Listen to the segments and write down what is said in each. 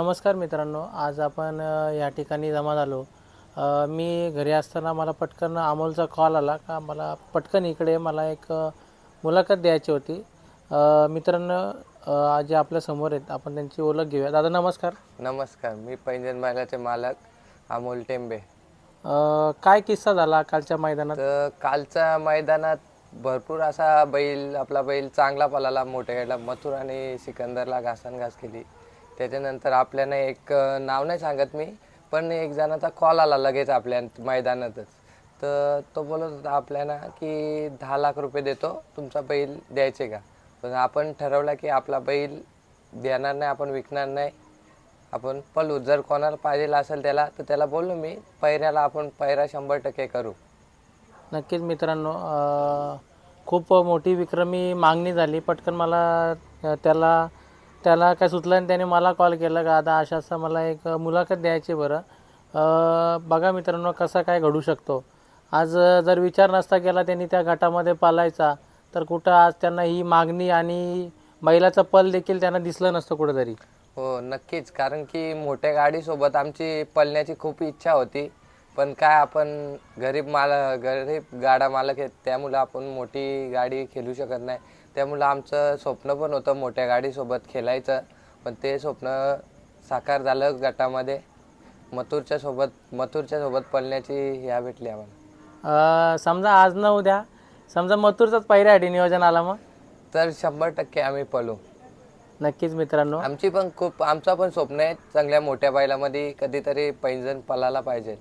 नमस्कार मित्रांनो, आज आपण या ठिकाणी जमा झालो. मी घरी असताना मला पटकन अमोलचा कॉल आला का मला पटकन इकडे मला एक मुलाखत द्यायची होती. मित्रांनो, जे आपल्या समोर आहेत आपण त्यांची ओळख घेऊया. दादा नमस्कार. नमस्कार, मी पैंजण बैलाचे मालक अमोल टेंबे. काय किस्सा झाला कालच्या मैदानात? तर कालच्या मैदानात भरपूर असा आपला बैल चांगला पळाला. मोठ्या गाडीला मथुर आणि सिकंदरला घासानघास केली. त्याच्यानंतर आपल्याला एक नाव नाही सांगत मी, पण एक जणाचा कॉल आला लगेच आपल्या मैदानातच. तर तो बोलत होता आपल्याला की 10 लाख रुपये देतो, तुमचा बैल द्यायचे का. पण आपण ठरवलं की आपला बैल देणार नाही, आपण विकणार नाही, आपण पळू. जर कोणाला पाहिजे असेल त्याला, तर त्याला बोललो मी पैऱ्याला आपण पैरा 100% करू. नक्कीच मित्रांनो, खूप मोठी विक्रमी मागणी झाली. पटकन मला त्याला त्याला काय सुचलं आणि त्याने मला कॉल केला का आता असं मला एक मुलाखत द्यायची बरं. बघा मित्रांनो कसा काय घडू शकतो. आज जर विचार नसता केला त्यांनी त्या गटामध्ये पालायचा तर कुठं आज त्यांना ही मागणी आणि बैलाचं पल देखील त्यांना दिसलं नसतं कुठंतरी. हो नक्कीच, कारण की मोठ्या गाडीसोबत आमची पळण्याची खूप इच्छा होती. पण काय आपण गरीब गाडा मालक आहेत, त्यामुळं आपण मोठी गाडी खेळू शकत नाही. त्यामुळं आमचं स्वप्न पण होतं मोठ्या गाडीसोबत खेळायचं, पण ते स्वप्न साकार झालं गटामध्ये. मथुरच्या सोबत पळण्याची ह्या भेटली आम्हाला. समजा आज न उद्या समजा मथुरचाच पहिऱ्यासाठी नियोजन आला मग तर 100% आम्ही पळू. नक्कीच मित्रांनो. आमचा पण स्वप्न आहे चांगल्या मोठ्या बैलामध्ये कधीतरी पैंजण पळायला पाहिजे.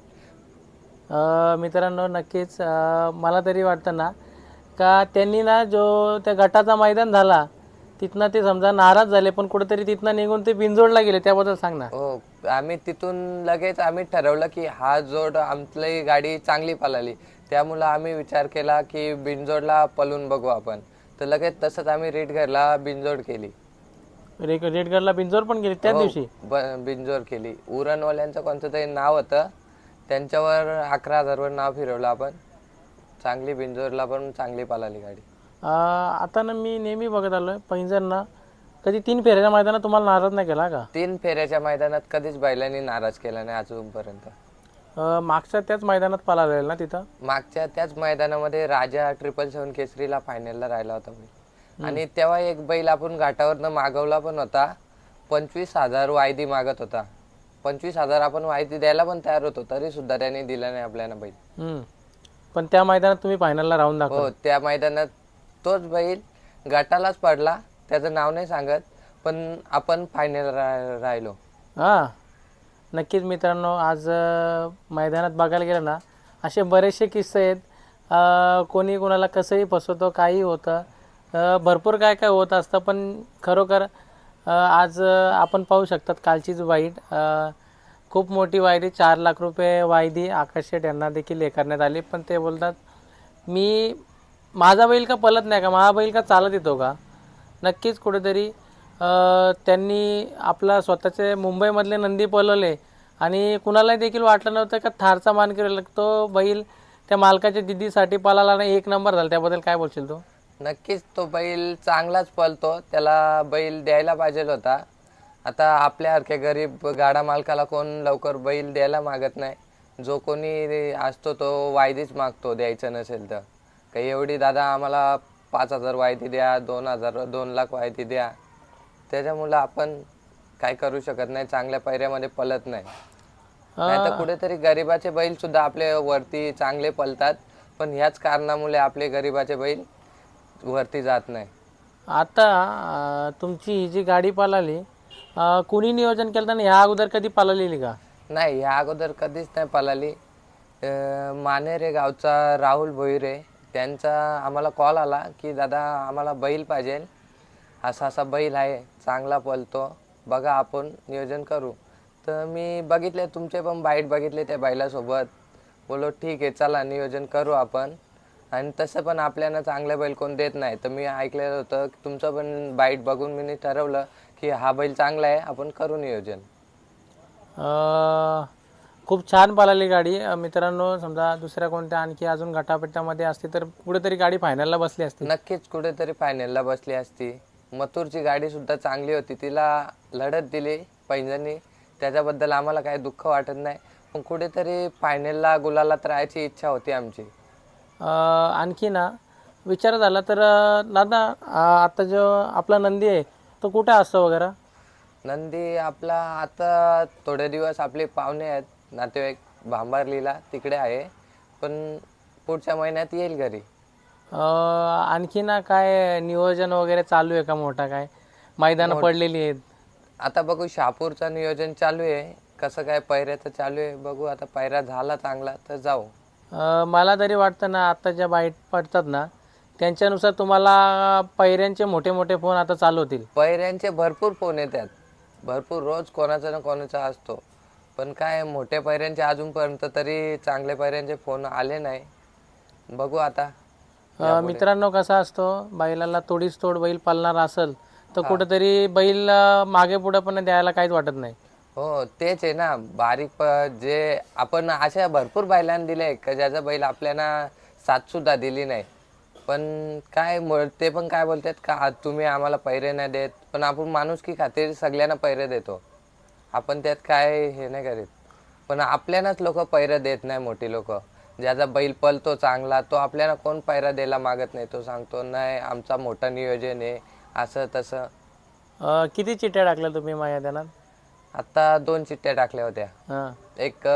मित्रांनो नक्कीच मला तरी वाटतं ना का त्यांनी ना जो त्या गटाचा मैदान झाला तिथनं ते समजा नाराज झाले, पण कुठेतरी तिथनं निघून ते बिनजोडला गेले, त्याबद्दल सांग ना. हो, आम्ही तिथून लगेच आम्ही ठरवलं की हा जोड आमची गाडी चांगली पळाली, त्यामुळं आम्ही विचार केला की बिनजोडला पळून बघू आपण. तर लगेच तसंच आम्ही रेडगरला बिनजोड केली. रेडगरला बिनजोड पण गेले त्याच हो, दिवशी. बिनजोड केली. उरणवाल्यांचं कोणतं तरी नाव होतं, त्यांच्यावर 11,000वर नाव फिरवलं आपण. चांगली बिनजोडला पण चांगली पळाली गाडी. आता ना मी नेहमी बघत आलोय पैंजण कधी 3 फेऱ्याच्या मैदानात तुम्हाला नाराज नाही केला का? 3 फेऱ्याच्या मैदानात कधीच बैलांनी नाराज केला नाही अजूनपर्यंत. मागच्या त्याच मैदानात पळालेला ना तिथं. मागच्या त्याच मैदानामध्ये राजा 777 केसरीला फायनलला राहिला होता मी. आणि तेव्हा एक बैल आपण घाटावरनं मागवला पण होता. 25,000 वायदी मागत होता. 25,000 आपण वायदी द्यायला पण तयार होतो, तरी सुद्धा त्याने दिला नाही आपल्याला बैल. पण त्या मैदानात तुम्ही फायनलला राहून दाखवलं. हो, त्या मैदानात तोच बैल गटालाच पडला, त्याचं नाव नाही सांगत, पण आपण फायनल राहिलो. नक्कीच मित्रांनो, आज मैदानात बघायला गेलं ना असे बरेचसे किस्से आहेत. कोणी कोणाला कसंही फसवतो, काही होतं, भरपूर काय काय होत असतं. पण खरोखर आज आपण पाहू शकतात कालचीच वाईट, खूप मोठी वायदी 4 लाख रुपये वायदी आकाश शेठ यांना देखील हे करण्यात आली. पण ते बोलतात मी माझा बैल का पळत नाही का, माझा बैल का चालत येतो का. नक्कीच कुठेतरी त्यांनी आपला स्वतःचे मुंबईमधले नंदी पळवले आणि कुणालाही देखील वाटलं नव्हतं का थारचा मानकरी तो बैल त्या मालकाच्या दिदीसाठी पळाला आणि 1 नंबर झाला. त्याबद्दल काय बोलशील तू? नक्कीच तो बैल चांगलाच पळतो, त्याला बैल द्यायला पाहिजे होता. आता आपल्यासारख्या गरीब गाडा मालकाला कोण लवकर बैल द्यायला मागत नाही. जो कोणी असतो तो वायदीच मागतो, द्यायचं नसेल तर. काही एवढी दादा आम्हाला 5,000 वायदी द्या, 2 लाख वायदी द्या, त्याच्यामुळं आपण काय करू शकत नाही, चांगल्या पैऱ्यामध्ये पळत नाही. नाहीतर कुठेतरी गरिबाचे बैल सुद्धा आपले वरती चांगले पळतात, पण ह्याच कारणामुळे आपले गरिबाचे बैल वरती जात नाही. आता तुमची ही जी गाडी पळाली, कुणी नियोजन केलं तर ह्या अगोदर कधी पळालेली का? नाही, ह्या अगोदर कधीच नाही पळाली. मानेरे गावचा राहुल भोईरे त्यांचा आम्हाला कॉल आला की दादा आम्हाला बैल पाहिजे, असा बैल आहे, चांगला पळतो, बघा आपण नियोजन करू. तर मी बघितले, तुमचे पण बाईट बघितले त्या बैलासोबत, बोलो ठीक आहे चला नियोजन करू आपण. आणि तसं पण आपल्याला चांगले बैल कोण देत नाही, तर मी ऐकलेलं होतं तुमचं पण बाईट बघून मी ठरवलं की हा बैल चांगला आहे, आपण करू नियोजन. खूप छान पळाली गाडी. मित्रांनो समजा दुसऱ्या कोणत्या आणखी अजून गटापट्ट्यामध्ये असती तर कुठेतरी गाडी फायनलला बसली असती. नक्कीच कुठेतरी फायनलला बसली असती. मथुरची गाडी सुद्धा चांगली होती, तिला लढत दिली पैंजणी, त्याच्याबद्दल आम्हाला काही दुःख वाटत नाही, पण कुठेतरी फायनलला गुलालात राहायची इच्छा होती आमची. आणखी ना विचार झाला तर दादा आता जो आपला नंदी आहे तो कुठे असतो वगैरे? नंदी आपला आता थोडे दिवस आपले पाहुणे आहेत नातेवाईक भांबारलीला, तिकडे आहे, पण पुढच्या महिन्यात येईल घरी. आणखी ना काय नियोजन वगैरे चालू आहे का मोठा काय? मैदानं पडलेली आहेत. आता बघू, शहापूरचं नियोजन चालू आहे, कसं काय पैऱ्याचं चालू आहे, बघू आता पैरा झाला चांगला तर जाऊ. मला तरी वाटतं ना आता ज्या बाईट पडतात ना त्यांच्यानुसार तुम्हाला पैऱ्यांचे मोठे मोठे फोन आता चालू होतील. पैऱ्यांचे भरपूर फोन येतात, भरपूर, रोज कोणाचा ना कोणाचा असतो, पण काय मोठ्या पैऱ्यांचे अजूनपर्यंत तरी चांगल्या पैऱ्यांचे फोन आले नाही. बघू आता. मित्रांनो कसा असतो, बैलाला तोडीस तोड बैल पालणार असेल तर कुठेतरी बैल मागे पुढे पण द्यायला काहीच वाटत नाही. हो, तेच आहे ना, बारीक जे आपण अशा भरपूर बैलांना दिले का ज्याचा बैल आपल्याला साथ सुद्धा दिली नाही, पण काय ते पण काय बोलतात का तुम्ही आम्हाला पैरे नाही देत, पण आपण माणुसकी खातीर सगळ्यांना पैरे देतो, आपण त्यात काय हे नाही करीत, पण आपल्यालाच लोक पैरे देत नाही. मोठी लोक, ज्याचा बैल पलतो चांगला तो आपल्याला कोण पैरा द्यायला मागत नाही, तो सांगतो नाही आमचा मोठा नियोजन आहे असं तसं. किती चिट्ट्या टाकल्या तुम्ही मैदानात? आता 2 चिठ्ठ्या टाकल्या होत्या. हां. एक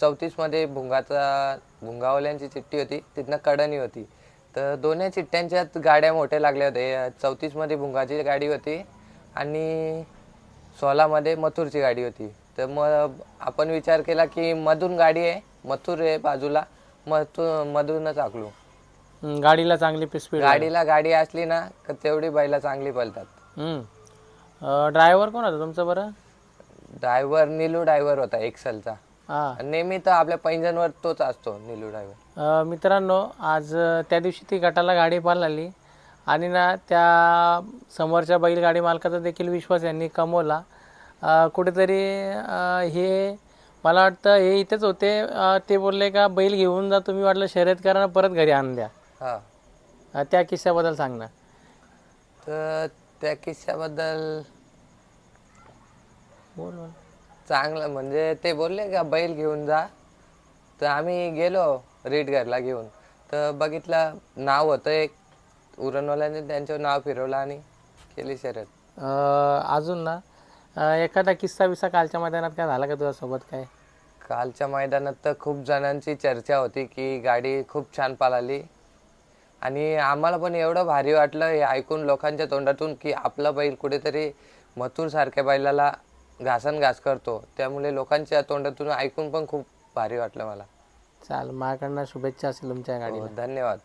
34 मध्ये भुंगावल्यांची चिठ्ठी होती, तिथनं कडणी होती, तर दोन्ही चिठ्ठ्यांच्यात गाड्या मोठ्या लागल्या होत्या. 34 मध्ये भुंगाची गाडी होती आणि 16 मध्ये मथुरची गाडी होती. तर मग आपण विचार केला की मधून गाडी आहे, मथुर आहे बाजूला, मधूनच आखलू. गाडीला चांगली स्पीड. गाडीला गाडी असली ना तर तेवढी बैला चांगली पळतात. ड्रायव्हर कोण होता तुमचा बरं? ड्रायव्हर नीलू ड्रायव्हर होता एक्सेलचा. हां. नेहमी तर आपल्या पैंजणवर तोच असतो नीलू ड्रायव्हर. मित्रांनो आज त्या दिवशी ती गटाला गाडी पाळली आणि ना त्या समोरच्या बैलगाडी मालकाचा देखील विश्वास यांनी कमवला. कुठेतरी हे मला वाटतं हे इथेच होते, ते बोलले का बैल घेऊन जा तुम्ही, वाटलं शर्यत करा ना परत घरी आणून द्या. हा, त्या किस्स्याबद्दल सांग ना. तर त्या किस्स्याबद्दल बोल. चांगलं म्हणजे ते बोलले का बैल घेऊन जा, तर आम्ही गेलो रीडगरला घेऊन, तर बघितलं नाव होतं एक उरणवाल्याने, त्यांचं नाव फिरवलं आणि केली शर्यत. अजून ना एखादा किस्सा विसा कालच्या मैदानात काय झाला का तुझ्यासोबत काय? कालच्या मैदानात तर खूप जणांची चर्चा होती की गाडी खूप छान पळाली, आणि आम्हाला पण एवढं भारी वाटलं हे ऐकून लोकांच्या तोंडातून की आपला बैल कुठेतरी मथुर सारख्या बैलाला घासन घास करतो, त्यामुळे लोकांच्या तोंडातून ऐकून पण खूप भारी वाटलं मला. चाल, माझ्याकडनं शुभेच्छा असेल तुमच्या हो, गाडीला. धन्यवाद.